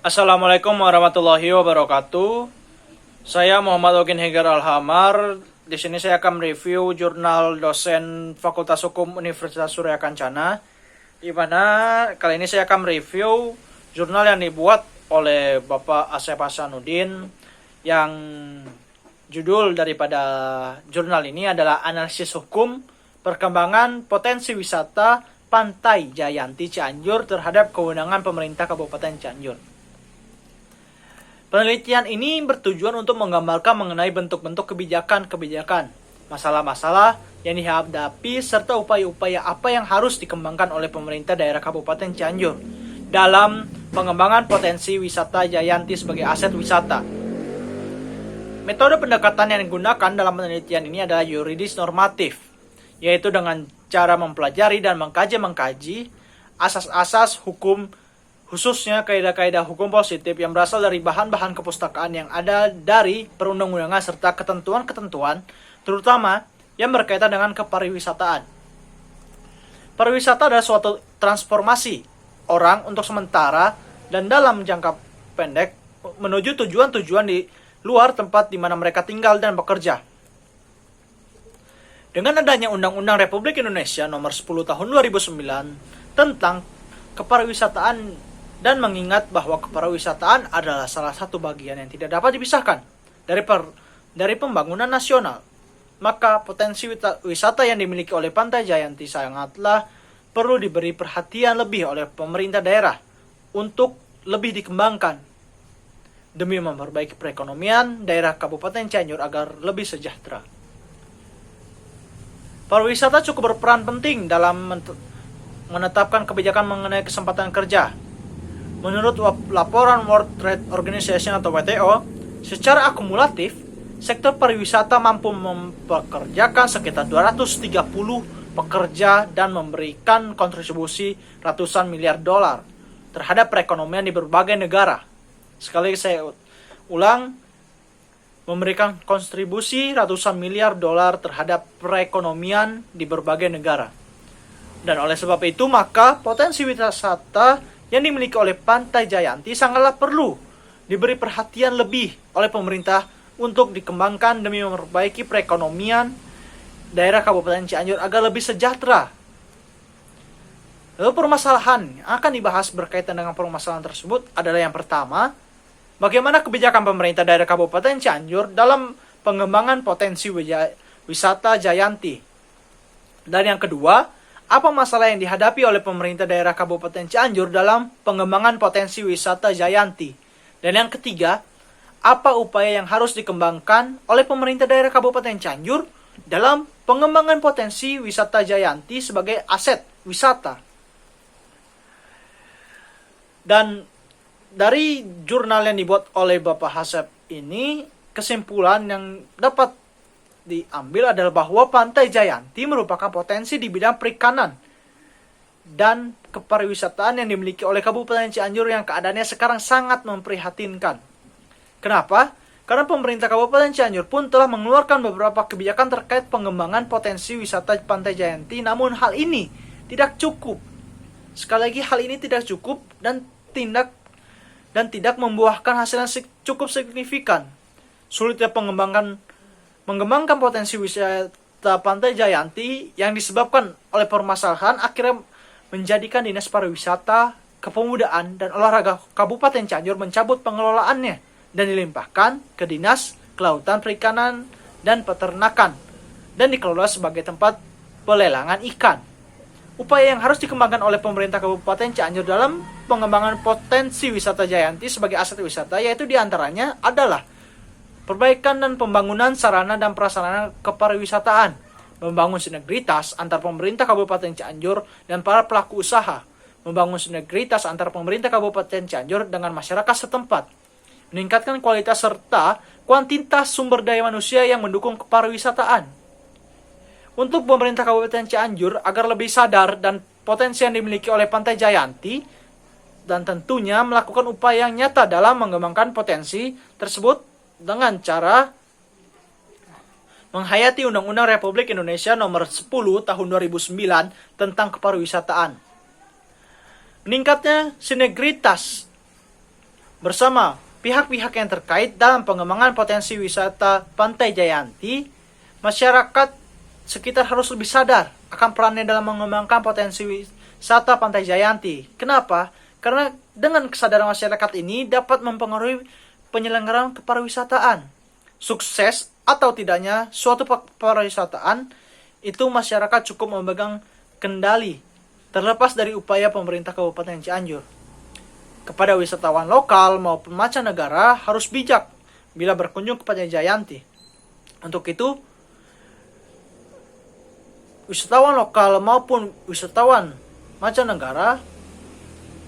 Assalamualaikum warahmatullahi wabarakatuh. Saya Muhammad Ogin Hegar Alhamar. Di sini saya akan mereview jurnal dosen Fakultas Hukum Universitas Surya Kencana. Di mana kali ini saya akan mereview jurnal yang dibuat oleh Bapak Asep Hasanuddin, yang judul daripada jurnal ini adalah Analisis Hukum Perkembangan Potensi Wisata Pantai Jayanti Cianjur terhadap kewenangan pemerintah Kabupaten Cianjur. Penelitian ini bertujuan untuk menggambarkan mengenai bentuk-bentuk kebijakan-kebijakan, masalah-masalah yang dihadapi, serta upaya-upaya apa yang harus dikembangkan oleh pemerintah daerah Kabupaten Cianjur dalam pengembangan potensi wisata Jayanti sebagai aset wisata. Metode pendekatan yang digunakan dalam penelitian ini adalah yuridis normatif, yaitu dengan cara mempelajari dan mengkaji asas-asas hukum, khususnya kaidah-kaidah hukum positif yang berasal dari bahan-bahan kepustakaan yang ada dari perundang-undangan serta ketentuan-ketentuan, terutama yang berkaitan dengan kepariwisataan. Pariwisata adalah suatu transformasi orang untuk sementara dan dalam jangka pendek menuju tujuan-tujuan di luar tempat di mana mereka tinggal dan bekerja. Dengan adanya Undang-Undang Republik Indonesia Nomor 10 Tahun 2009 tentang kepariwisataan, dan mengingat bahwa kepariwisataan adalah salah satu bagian yang tidak dapat dipisahkan dari pembangunan nasional, maka potensi wisata yang dimiliki oleh Pantai Jayanti sangatlah perlu diberi perhatian lebih oleh pemerintah daerah untuk lebih dikembangkan demi memperbaiki perekonomian daerah Kabupaten Cianjur agar lebih sejahtera. Pariwisata cukup berperan penting dalam menetapkan kebijakan mengenai kesempatan kerja. Menurut laporan World Trade Organization atau WTO, secara akumulatif, sektor pariwisata mampu mempekerjakan sekitar 230 pekerja dan memberikan kontribusi ratusan miliar dolar terhadap perekonomian di berbagai negara. Sekali saya ulang, memberikan kontribusi ratusan miliar dolar terhadap perekonomian di berbagai negara. Dan oleh sebab itu, maka potensi wisata yang dimiliki oleh Pantai Jayanti sangatlah perlu diberi perhatian lebih oleh pemerintah untuk dikembangkan demi memperbaiki perekonomian daerah Kabupaten Cianjur agar lebih sejahtera. Lalu permasalahan yang akan dibahas berkaitan dengan permasalahan tersebut adalah yang pertama, bagaimana kebijakan pemerintah daerah Kabupaten Cianjur dalam pengembangan potensi wisata Jayanti. Dan yang kedua, apa masalah yang dihadapi oleh pemerintah daerah Kabupaten Cianjur dalam pengembangan potensi wisata Jayanti. Dan yang ketiga, apa upaya yang harus dikembangkan oleh pemerintah daerah Kabupaten Cianjur dalam pengembangan potensi wisata Jayanti sebagai aset wisata. Dan dari jurnal yang dibuat oleh Bapak Hasep ini, kesimpulan yang dapat diambil adalah bahwa Pantai Jayanti merupakan potensi di bidang perikanan dan kepariwisataan yang dimiliki oleh Kabupaten Cianjur yang keadaannya sekarang sangat memprihatinkan. Kenapa? Karena pemerintah Kabupaten Cianjur pun telah mengeluarkan beberapa kebijakan terkait pengembangan potensi wisata Pantai Jayanti, namun hal ini tidak cukup. Sekali lagi, hal ini tidak cukup dan tidak membuahkan hasil yang cukup signifikan. Sulitnya mengembangkan potensi wisata Pantai Jayanti yang disebabkan oleh permasalahan akhirnya menjadikan Dinas Pariwisata, Kepemudaan, dan Olahraga Kabupaten Cianjur mencabut pengelolaannya dan dilimpahkan ke Dinas Kelautan, Perikanan, dan Peternakan dan dikelola sebagai tempat pelelangan ikan. Upaya yang harus dikembangkan oleh pemerintah Kabupaten Cianjur dalam pengembangan potensi wisata Jayanti sebagai aset wisata yaitu diantaranya adalah perbaikan dan pembangunan sarana dan prasarana kepariwisataan, membangun sinergitas antar pemerintah Kabupaten Cianjur dan para pelaku usaha, membangun sinergitas antar pemerintah Kabupaten Cianjur dengan masyarakat setempat, meningkatkan kualitas serta kuantitas sumber daya manusia yang mendukung kepariwisataan. Untuk pemerintah Kabupaten Cianjur agar lebih sadar dan potensi yang dimiliki oleh Pantai Jayanti, dan tentunya melakukan upaya yang nyata dalam mengembangkan potensi tersebut dengan cara menghayati Undang-Undang Republik Indonesia Nomor 10 Tahun 2009 tentang kepariwisataan. Meningkatnya sinergitas bersama pihak-pihak yang terkait dalam pengembangan potensi wisata Pantai Jayanti, masyarakat sekitar harus lebih sadar akan perannya dalam mengembangkan potensi wisata Pantai Jayanti. Kenapa? Karena dengan kesadaran masyarakat ini dapat mempengaruhi penyelenggaraan kepariwisataan. Sukses atau tidaknya suatu pariwisataan itu masyarakat cukup memegang kendali, terlepas dari upaya pemerintah Kabupaten Cianjur. Kepada wisatawan lokal maupun mancanegara harus bijak bila berkunjung ke Pantai Jayanti. Untuk itu, wisatawan lokal maupun wisatawan mancanegara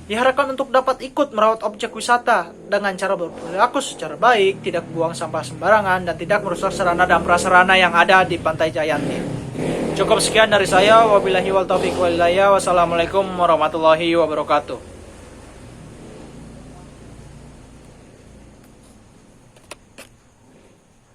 diharapkan untuk dapat ikut merawat objek wisata dengan cara berperilaku secara baik, tidak buang sampah sembarangan, dan tidak merusak sarana dan prasarana yang ada di Pantai Jayanti. Cukup sekian dari saya. Wabillahi wal taufiq wal hidayah. Wassalamualaikum warahmatullahi wabarakatuh.